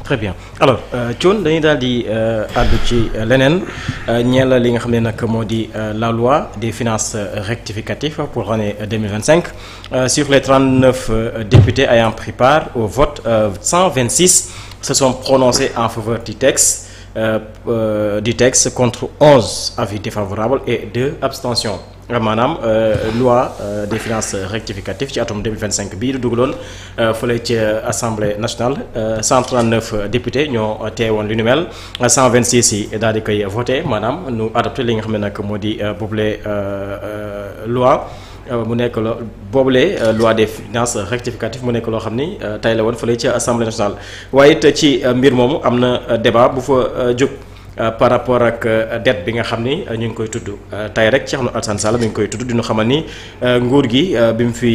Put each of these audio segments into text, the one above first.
très bien alors Thione dañuy daal di àddu ci leneen ñeel li nga xam ne nag moo di la loi des finances rectificatives pour l'année 2025 sur les 39 députés ayant pris part au vote 126 se sont prononcés en faveur du texte contre 11 avis défavorables et 2 abstentions maanaam loi des finances rectificatives ci atum 2025 bii du dugaloon fële ci assemblée nationale 139 députés ñoo teewoon lu nu mel 126 yi daal di koy voté maanaam nu adopté li nga xam ne nag moo di boobule loi mu nekk boobule loi des finances rectificatives mu nekk loo xam ni tey la woon fële ci assemblée nationale waaye it ci mbir moomu am na débat bu fa jóg. Par rapport ak dette bi nga xam ni ñu ngi koy tudd tey rek Thierno Alassane Sall mi ngi koy tudd dinu xamal ni nguur gi bi mu fi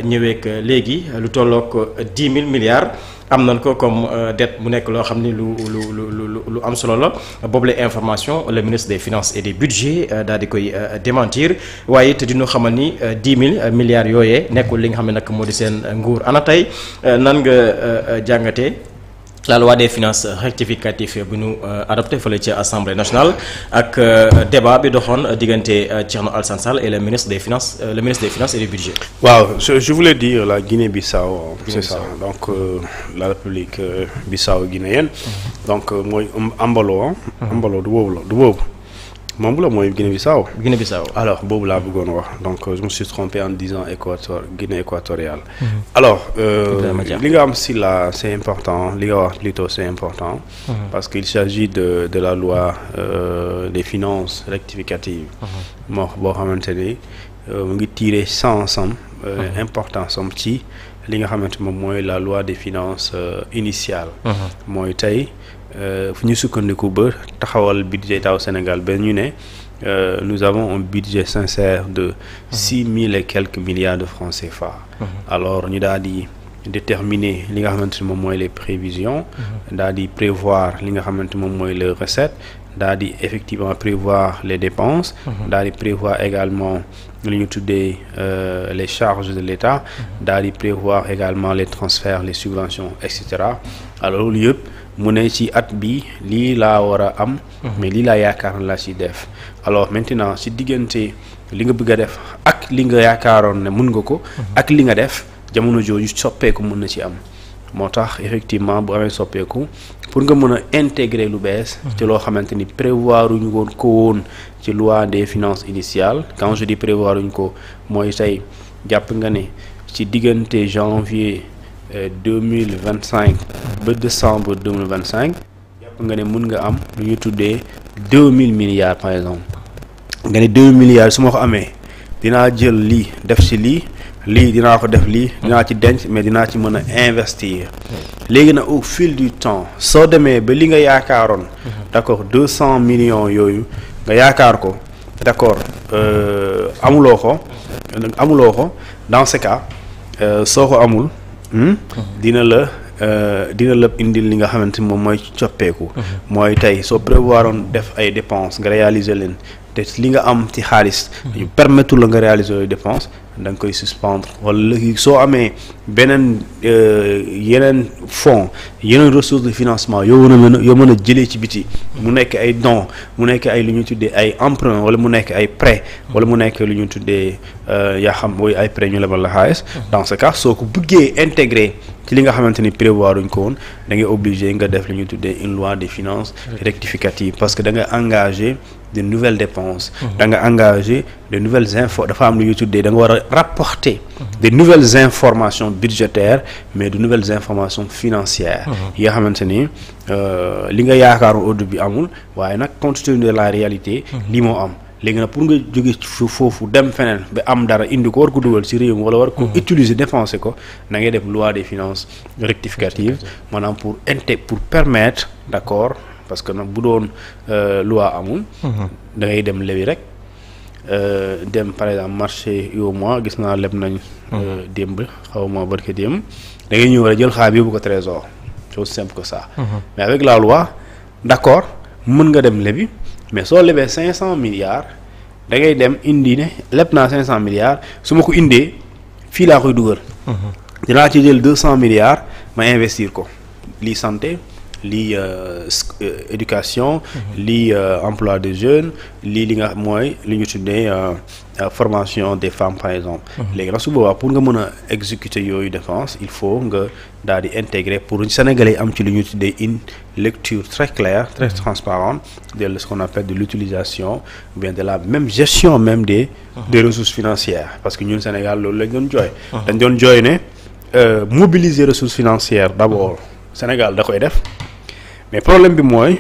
ñëweek léegi lu tollook 10 000 milliards am nañ ko comme dette mu nekk loo xam ni lu am solo la boobule information le ministre des finances et des budgets daal di koy démentir waaye it dinu xamal ni 10 000 milliards yooyee nekkul li nga xam ne nag moo di seen nguur ana tey nan nga jàngatee. La loi des finances rectificatives bu ñu adopté fële ci assemblée nationale ak débat bi doxoon diggante Thierno Alassane Sall et le ministre des finances et du budget. waaw je voulais dire la Guinée-Bissau. c'est ça donc la République Bissau-guinéenne. donc mooy Ambalo. Ambalo du boobu. moom la mooy Guinée-Bissau. Alors boobu laa bëggoon wax donc je me suis trompé en disant Guinée équatoriale. Alors li nga am si la c'est important li nga wax plutôt c'est important. Parce qu'il s'agit de la loi des finances rectificatives. moo boo xamante ni mu ngi tiré sens am importance am ci li nga xamante moom mooy la loi des finances initiales. mooy tey. fu ñu sukkandiku ba taxawal budget taw Sénégal ba ñu ne nous avons un budget sincère de 6 000 et quelques milliards de francs CFA. Alors ñu daal di déterminer li nga xamante ni moom mooy les prévisions. daal di prévoir li nga xamante moom mooy les recettes daal di effectivement prévoir les dépenses. daal di prévoir également li ñu tuddee les charges de l'État. daal di prévoir également les transferts les subventions et cetera alors loolu yëpp. mu ne ci at bi lii laa war a am. mais lii laa yaakaar na laa ci def. alors maintenant ci diggante li nga bëgg a def ak li nga yaakaaroon ne mun nga ko. ak li nga def jamono jooju soppeeku mun na ci am. moo tax effectivement bu amee soppeeku pour nga mën a intégrer lu bees. ci loo xamante ni prévoir uñu ko woon ci loi des finances initiales quand je dis prévoir uñu ko mooy tey jàpp nga ne ci diggante janvier. 2025 ba décembre 2025 jàpp nga ne mun nga am lu ñu tuddee 2000 milliards par exemple nga ne 2 milliards su ma ko amee dinaa jël lii def ci lii dinaa ko def lii dinaa ci denc mais dinaa ci mën a investir léegi nag au fil du temps soo demee ba li nga yaakaaroon d'accord 200 millions yooyu nga yaakaar ko d'accord amuloo ko dans ce cas soo ko amul dina la indil li nga xamante ni moom mooy coppeeku. mooy tey soo prévoiroon def ay dépenses nga réaliser leen te li nga am ci xaalis. ñu permettre la nga réaliser les dépenses da nga koy suspendre wala léegi soo amee beneen yeneen fonds yeneen ressources de financement yoo mën a jëlee ci biti. mu nekk ay dons mu nekk ay lu ñu tuddee ay emprunt wala mu nekk ay prêts wala mu nekk lu ñu tuddee yaa xam mooy ay prêts ñu lebal la xaalis. dans ce cas soo ko bëggee intégrer ci li nga xamante ni prévoir uñ ko woon da ngay obligé nga def lu ñu tuddee une loi des finances rectificatives parce que da nga engagé de nouvelles dépenses. da nga engagé de nouvelles dafa am lu ñu tuddee da nga war a rapporter de nouvelles informations budgétaires mais de nouvelles informations financières. yi nga xamante ni li nga yaakaaroon au début amul waaye nag compte tenu de la réalité. lii moo am. léegi nag pour nga jóge foofu dem feneen ba am dara indi ko war ko dugal ci réew mi wala war ko utiliser dépenser ko na ngay def loi des finances rectificatives maanaam pour permettre d'accord parce que nag bu doon loi amul. da ngay dem lebi rek dem par exemple marché UEMOA gis naa leb nañ. démb xaw ma barke démb da ngay ñëw rek jël xaalis yóbbu ko trésor c'est aussi simple que ça. mais avec la loi d'accord mën nga dem lebi. mais soo lebee 500 milliards da ngay dem indi ne leb naa 500 milliards su ma ko indee fii laa koy dugal. dinaa ci jël 200 milliards ma investir ko lii santé lii éducation lii emploi des jeunes lii li nga mooy li ñu tuddee formation des femmes par exemple léegi nag su boobaa pour nga mën a exécuter yooyu dépenses il faut nga daal di intégrer pour Sénégalais am ci li ñu tuddee une lecture très claire très transparente de ce qu'on appelle de l'utilisation ou bien de la même gestion même des ressources financières parce que ñun Sénégal loolu lañ doon jooy dañ doon jooy ne mobiliser ressources financières d'abord Sénégal da koy def mais problème bi mooy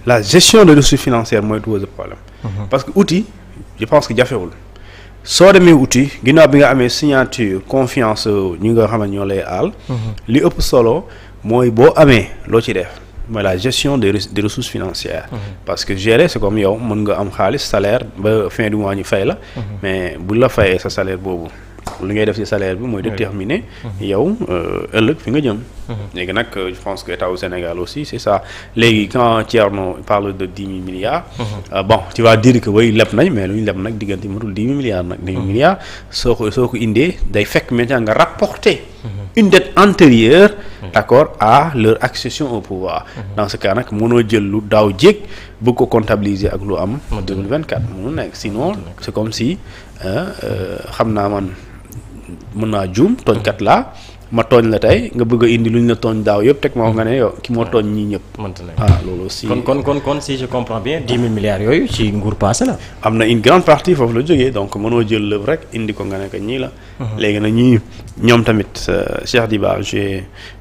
la gestion de ressources financières mooy tout le problème parce que outil je pense que jafewul soo demee outil ginnaaw bi nga amee signature confiance ñi nga xam ne ñoo lay aal li ëpp solo mooy boo amee loo ci def mooy la gestion des ressources financières parce que gérer c'est comme yow mën nga am xaalis salaire ba fin du mois ñu fay la mais bu la fayee sa salaire boobu li ngay def ci salaire bi mooy déterminer yow ëllëg fi nga jëm léegi nag je pense que état au Sénégal aussi c'est ça léegi quand Thierno parle de 10 000 milliards bon tu vas dire que way leb nañ mais lu ñu leb nag diggante matul 10 000 milliards nag 10 000 milliards soo ko indee day fekk maintenant nga rapporter une dette antérieure d'accord à leur accession au pouvoir dans ce cas nag mënoo jël lu daaw jéeg bëgg ko comptabiliser ak lu am 2024 mënu nekk sinon c'est comme si xam naa man mën naa juum tooñkat laa ma tooñ la tey nga bëgg a indi lu ñu la tooñ daaw yëpp teg ma nga ne yow ki moo tooñ ñii ñëpp. Loolu aussi. kon si je comprends bien 10 000 milliards yooyu ci nguur passé la. am na une grande partie foofu la jógee donc mënoo jël lëb rek indi ko nga ne que ñii la. léegi nag ñii ñoom tamit Cheikh Diba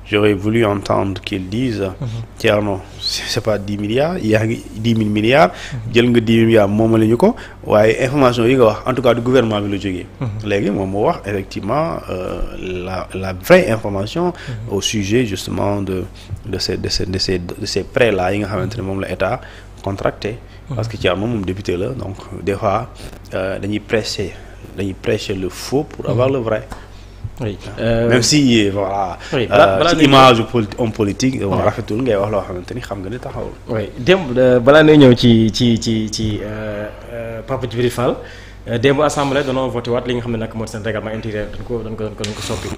j'aurais voulu entendre qu'ils disent Thierno c'est pas 10 milliards yaa ngi 10 000 milliards jël nga 10 000 milliards moomale ñu ko waaye information yi nga wax en tout cas du gouvernement bi la jógee léegi moom moo wax effectivement la vraie information au sujet justement de ces prêts là yi nga xamante ne moom la état contracté parce que Thierno moom député la donc des fois dañuy prêcher le faux pour avoir le vrai. Oui. Même si voilà. Oui, ci image homme politique. rafetul ngay wax loo xamante ni xam nga ni taxawul. oui démb balaa ngay ñëw ci Papa Djibril Fall démb assemblée danoo voté waat li nga xam ne nag moo seen règlement intérieur dañ ko soppi.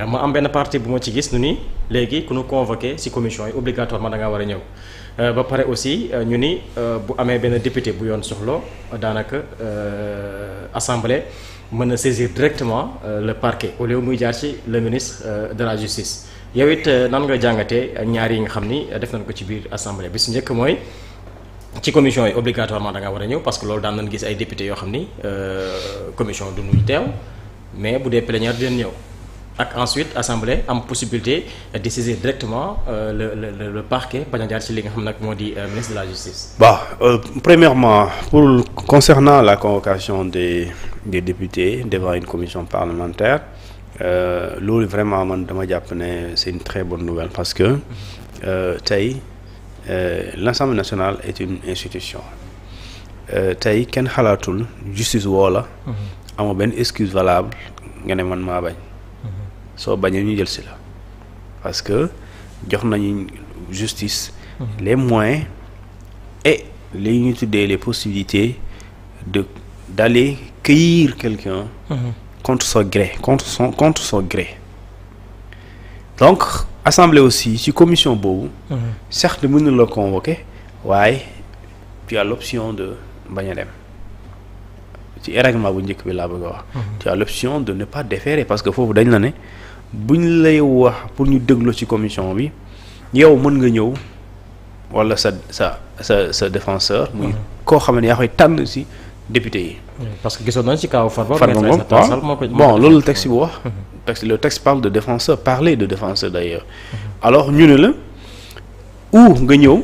ma am benn partie bu ma ci gis nu ni léegi ku ñu convoqué ci commission yi obligatoirement da ngaa war a ñëw ba pare aussi ñu ni bu amee benn député bu yoon soxlo daanaka assemblée. mën na saisir directement le parquet au lieu muy jaar ci le ministre de la justice yow it nan nga jàngatee ñaar yi nga xam ni def nañ ko ci biir assemblée bi su njëkk mooy ci commission yi obligatoirement da nga war a ñëw parce que loolu daan nañ gis ay députés yoo xam ni commission du ñu teew mais bu dee plénière di leen ñëw ak ensuite assemblée am possibilité de saisir directement le parquet bañ a jaar ci li nga xam nag moo di ministre de la justice. Premièrement concernant la convocation des députés devant une commission parlementaire loolu vraiment man dama jàpp ne c'est une très bonne nouvelle parce que tey l'Assemblée nationale est une institution tey kenn xalaatul justice woo la amoo benn excuse valable nga ne man maa bañ soo bañee ñu jël si la parce que jox nañu justice les moyens et li ñu tuddee les possibilités d'aller cueillir quelqu'un contre son gré contre son gré donc assemblée aussi ci commission boobu certes mën na la convoquer waaye tu as l'option de bañ a dem ci règlement bu njëkk bi laa bëgg a wax tu as l'option de ne pas déférer parce que foofu dañ la ne buñ lay wax pour ñu déglu ci commission bi yow mën nga ñëw wala sa défenseur muy koo xam ne yaa koy tànn ci député yi. parce que gisoon nañ ci kaw Farba bon loolu le texte bu wax. Le texte parle de défenseur parler de défenseur d'ailleurs. Alors ñu ne la ou nga ñëw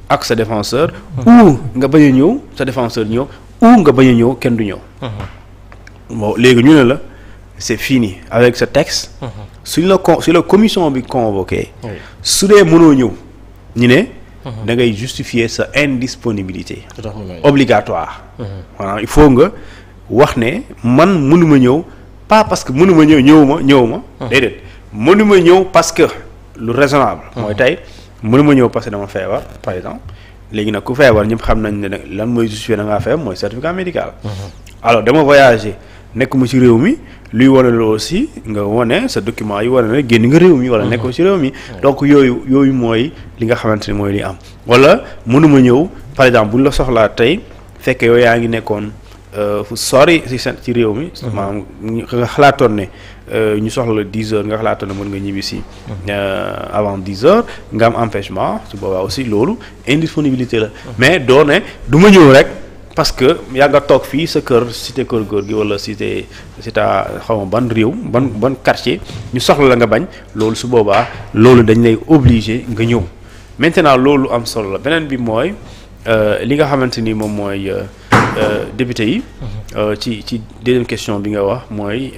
ak sa défenseur. ou nga bañ a ñëw sa défenseur ñëw ou nga bañ a ñëw kenn du ñëw. bon léegi ñu ne la c'est fini avec ce texte. su la commission bi convoqué. su dee mënoo ñëw ñu ne. da ngay justifier sa indisponibilité obligatoire maanaam il faut nga wax ne man mënuma ñëw pas parce que mënuma ñëwuma déedéet mënuma ñëw parce que lu raisonnable mooy tey mënuma ñëw parce que dama feebar par exemple léegi nag ku feebar ñëpp xam nañ ne lan mooy justifier da ngaa feebar mooy certificat médical alors dama voyager nekkuma ci réew mi luy wane la aussi nga wane sa document yi wane ne génn nga réew mi wala nekkoo ci réew mi donc yooyu mooy li nga xamante ni mooy li am wala mënuma ñëw par exemple buñ la soxlaa tey fekk yow yaa ngi nekkoon fu sori ci réew mi maanaam nga xalaatoon ne ñu soxla 10 heures nga xalaatoon ne mën nga ñibbi si avant 10 heures nga am empêchement su boobaa aussi loolu indisponibilité la mais doo ne du ma ñëw rek parce que yaa nga toog fii sa kër cité kër góor gi wala cité xaw ma ban réew ban quartier ñu soxla la nga bañ loolu su boobaa loolu dañ lay obligé nga ñëw maintenant loolu am solo la beneen bi mooy li nga xamante ni moom mooy député yi. ci deuxième question bi nga wax mooy.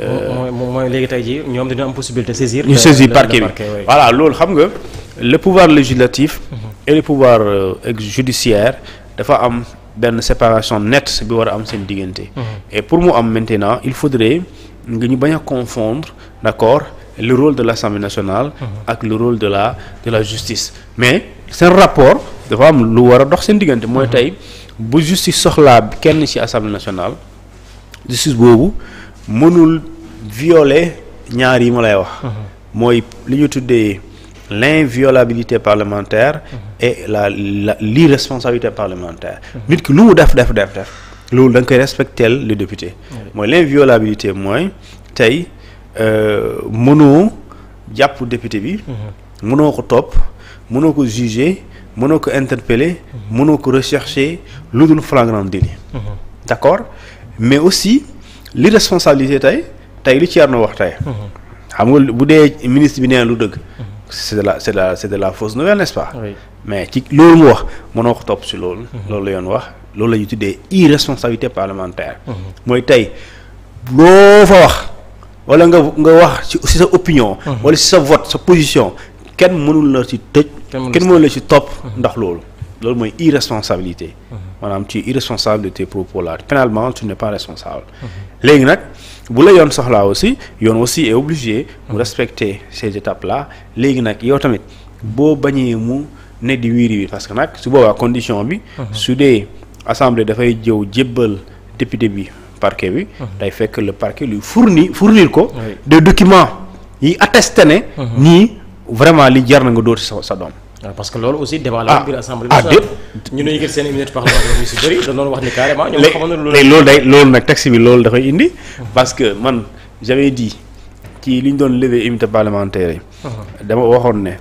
mooy léegi tey jii ñoom dañu am possibilité saisir. ñu saisir parquet bi voilà loolu xam nga le pouvoir législatif. et le pouvoir judiciaire dafa am benn séparation nette bi war a am seen diggante. et pour mu am maintenant il faudrait nga ñu bañ a confondre d'accord le rôle de l'Assemblée nationale. ak le rôle de la justice mais seen rapport dafa am lu war a dox seen diggante mooy tey. bu justice soxlaa kenn ci assemblée nationale justice boobu mënul violer ñaar yi ma lay wax. mooy li ñu tuddee l'inviolabilité parlementaire. et l'irresponsabilité parlementaire. nit ki lu mu def loolu da nga koy respecter le député. mooy l'inviolabilité mooy tey mënoo jàpp député bi. mënoo ko topp mënoo ko juger. mënoo ko interpeller mënoo ko rechercher lu dul flagrant délit. d'accord mais aussi l'irresponsabilité tey li Thierno wax tey. xam nga bu dee ministre bi nee lu dëgg. c'est de la fausse nouvelle n'est-ce pas. Oui. mais ci loolu mu wax mënoo ko topp ci loolu. loolu la yoon wax loolu la ñuy tuddee irresponsabilité parlementaire. mooy tey loo fa wax wala nga wax ci sa opinion. wala ci sa vote sa position kenn mënul la ci tëj. kenn mënul la ci topp ndax loolu mooy irresponsabilité. maanaam ci irresponsabilité propos là pénalement tu n'es pas responsable. léegi nag bu la yoon soxlaa aussi yoon aussi est obligé mu respecter ces étapes là léegi nag yow tamit boo bañee mu ne di wiiri parce que nag su boobaa condition bi. su dee assemblée dafay jëw jébbal député bi parquet bi. day fekk le parquet lui fournir ko. des documents yi attesté ne. nii vraiment li jar na nga dóor ci sa doom. parce que loolu aussi débat la biir assemblée nationale ñu ne yëkkati seen immunité parlementaire yu si bëri da doon wax ni carrément ñoom xamoon na loolu nag texte bi loolu dafay indi parce que man j'avais dit ci li ñu doon lever immunité parlementaire yi dama waxoon ne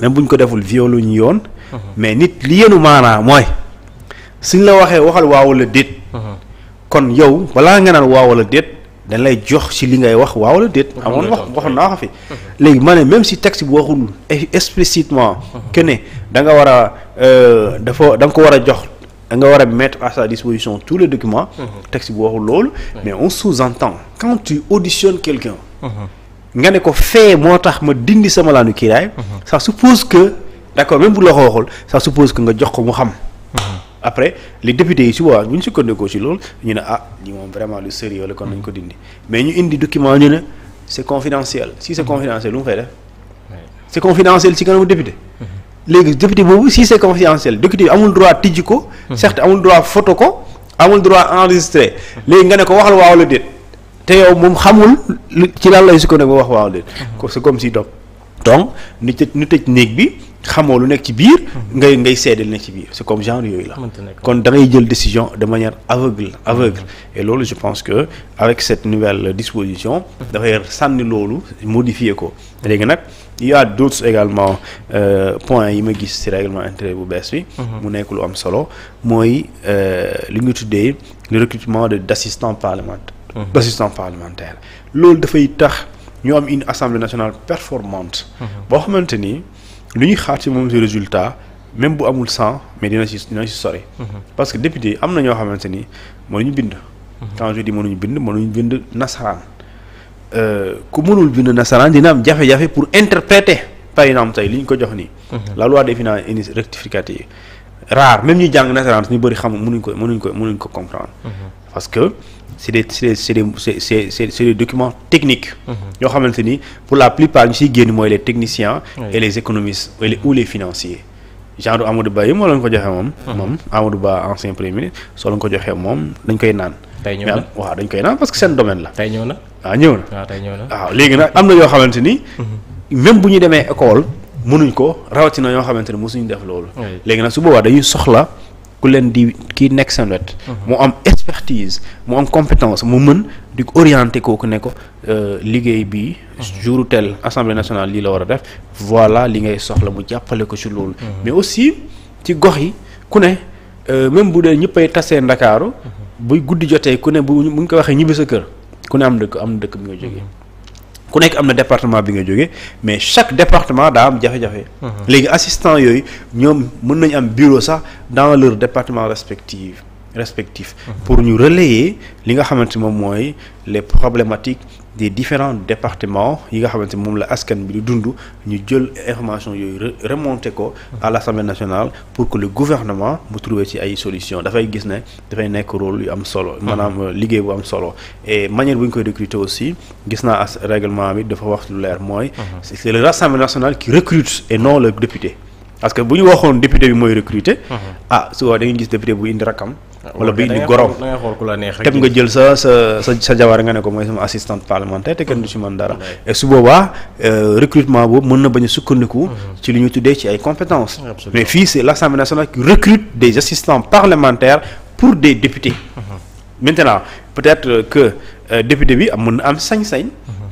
même buñ ko deful violu ñu yoon mais nit li yenu maanaa mooy suñ la waxee waxal waaw wala déet kon yow balaa nga naan waaw wala déet dañ lay jox ci li ngay wax waaw wala déet amoon waxoon naa ko fi léegi ma ne même si texte bi waxul explicitement que ne da nga war a da nga ko war a jox da nga war a mettre à sa disposition tous les documents texte bi waxul loolu mais on sous-entend quand tu auditionnes quelqu'un nga ne ko fee moo tax ma dindi sama laanu kiiraay ça suppose que d'accord même bu la ko waxul ça suppose que nga jox ko mu xam après les députés yi suba bu ñu sukkandikoo ci loolu ñu ne lii moom vraiment lu sérieux la kon nañ ko dindi mais ñu indi document ñu ne c'est confidentiel si c'est confidentiel lu mu fay def c'est confidentiel ci kanamu député léegi député boobu si c'est confidentiel député bi amul droit tijji ko certes amul droit photo ko amul droit enregistrer léegi nga ne ko waxal waaw la déet te yow moom xamul ci lan lay sukkandiku wax waaw la déet c'est comme si donc ñu tëj néeg bi xamoo lu nekk ci biir ngay seedal nekk ci biir c'est comme genre yooyu la kon da ngay jël décision de manière aveugle et loolu je pense que avec cette nouvelle disposition dafay sànni loolu modifier ko léegi nag il y a d'autres également points yi ma gis ci règlement intérieur bu bees bi mu nekk lu am solo mooy li ñu tuddee le recrutement d'assistants parlementaires loolu dafay tax ñu am une assemblée nationale performante boo xamante ni lu ñuy xaar ci moom ci résultat même bu amul 100 mais dina ci sori parce que député am na ñoo xamante ni mënuñu bind quand je dis mënuñu bind nasaraan ku mënul bind nasaraan dina am jafe-jafe pour interpréter par exemple tey li ñu ko jox nii la loi des finances rectificative rare même ñu jàng nasaraan ñu bëri xam mënuñ ko comprendre parce que c'est des documents techniques yoo xamante ni pour la plupart ñu siy génn mooy les techniciens et les économistes ou les financiers genre Amadou Ba yi moo lañ ko joxee moom Amadou Ba ancien premier ministre soo lañ ko joxee moom dañ koy naan tey ñëw na waaw dañ koy naan parce que seen domaine la. tey ñëw na. waaw ñëw na. waaw tey ñëw na. waaw léegi nag am na yoo xamante ni. même bu ñu demee école mënuñ ko rawatina yoo xamante ni mosuñ def loolu. léegi nag su boobaa dañuy soxla ku leen di kii nekk seen wet. mu am expertise mu am compétence mu mën di orienter kooku ne ko liggéey bi jour tel assemblée nationale lii la war a def voilà li ngay soxla mu jàppale ko ci loolu. mais aussi ci gox yi ku ne même bu dee ñëppay tasee Ndakaaru buy guddi jotee ku ne bu ñu ko waxee ñibbi sa kër ku ne am na dëkk bi nga jógee. ku nekk am na département bi nga jógee mais chaque département daa am jafe-jafe. léegi assistant yooyu ñoom mën nañu am bureau sax dans leur département respectif pour ñu relayer li nga xamante moom mooy les problématiques des différents départements yi nga xamante moom la askan bi di dund ñu jël information yooyu remonter ko à l'Assemblée nationale pour que le gouvernement mu trouver ci ay solutions dafay gis ne dafay nekk rôle yu am solo maanaam liggéey bu am solo et manière bu ñu koy recruter aussi gis naa as règlement bi dafa wax lu leer mooy c'est le Assemblée nationale qui recrute et non le député parce que bu ñu waxoon député bi mooy recruter souvent da ngay gis député bu indi rakam wala bu indi gorom teg nga jël sa jabar nga ne ko mooy sama assistante parlementaire te kenn du ci mën dara et su boobaa recrutement boobu mën na bañ a sukkandiku ci li ñu tuddee ci ay compétences mais fii c'est l'Assemblée nationale qui recrute des assistants parlementaires pour des députés maintenant peut-être que député bi mën na am sañ-sañ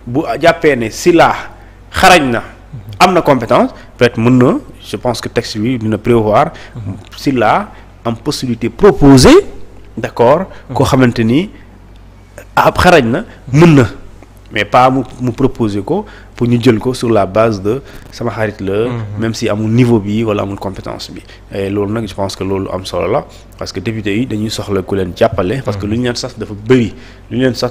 bu jàppee ne si laa xarañ na am na compétence peut-être mën na je pense que texte bi dina prévoir si laa am possibilité proposée d'accord koo xamante ni ab xarañ na mën na mais pas mu proposer ko pour ñu jël ko sur la base de sama xarit la même si amul niveau bi wala amul compétence bi et loolu nag je pense que loolu am solo la parce que député yi dañuy soxla ku leen jàppale parce que lu ñu leen sax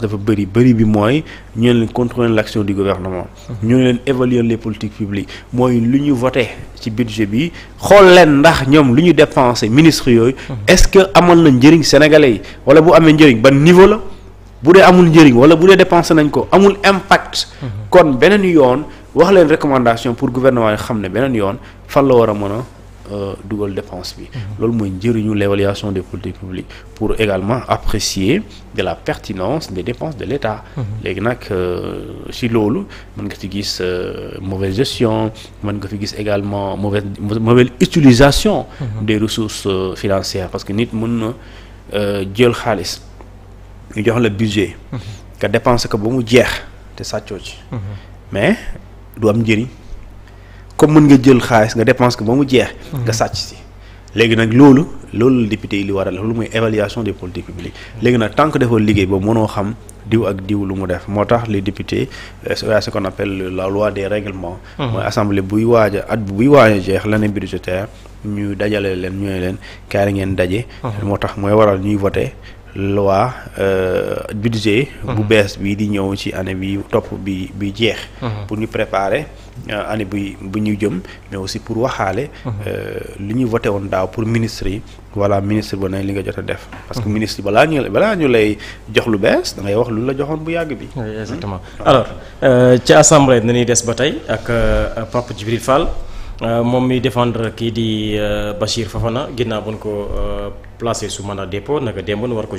dafa bëri bi mooy ñu leen contrôler l'action du gouvernement ñu leen évaluer les politiques publiques mooy lu ñu voté ci budget bi xool leen ndax ñoom lu ñu dépensé ministres yooyu est-ce que amal na njëriñ sénégalais yi wala bu amee njëriñ ban niveau la bu dee amul njëriñ wala bu dee dépensé nañ ko amul impact kon beneen yoon wax leen recommandation pour gouvernement yi xam ne beneen yoon fan la war a mën a dugal dépense bi loolu mooy njëriñu l'évaluation des politiques publiques pour également apprécier de la pertinence des dépenses de l'État léegi nag ci loolu mën nga ci gis mauvaise gestion mën nga fi gis également mauvaise utilisation des ressources financières parce que nit mën na jël xaalis ñu jox la budget nga dépenser ko ba mu jeex te sàccoo ci mais du am njëriñ comme mën nga jël xaalis nga dépenser ko ba mu jeex nga sàcc si léegi nag loolu député yi li war a def loolu mooy évaluation des politiques publiques léegi nag tant que defoo liggéey ba mënoo xam diw ak diw lu mu def moo tax les députés ce qu'on appelle la loi des règlements mooy assemblée buy waaj a jeex l'année budgétaire ñu dajale leen ñooy leen kaay ngeen daje moo tax mooy waral ñuy voter loi budget bu bees bi di ñëw ci année bi topp bi jeex pour ñu préparer année bu ñu jëm mais aussi pour waxaale li ñu voté woon daaw pour ministre yi voilà ministre ba ne li nga jot a def parce que ministre balaa ñu lay jox lu bees da ngay wax lu la joxoon bu yàgg bi exactement alors ci assemblée nañuy des ba tey ak Pape Djibril Fall moom mi défendre kii di Bachir Fofana ginnaaw bu ñu ko placé sous mandat de dépôt naka démb war ko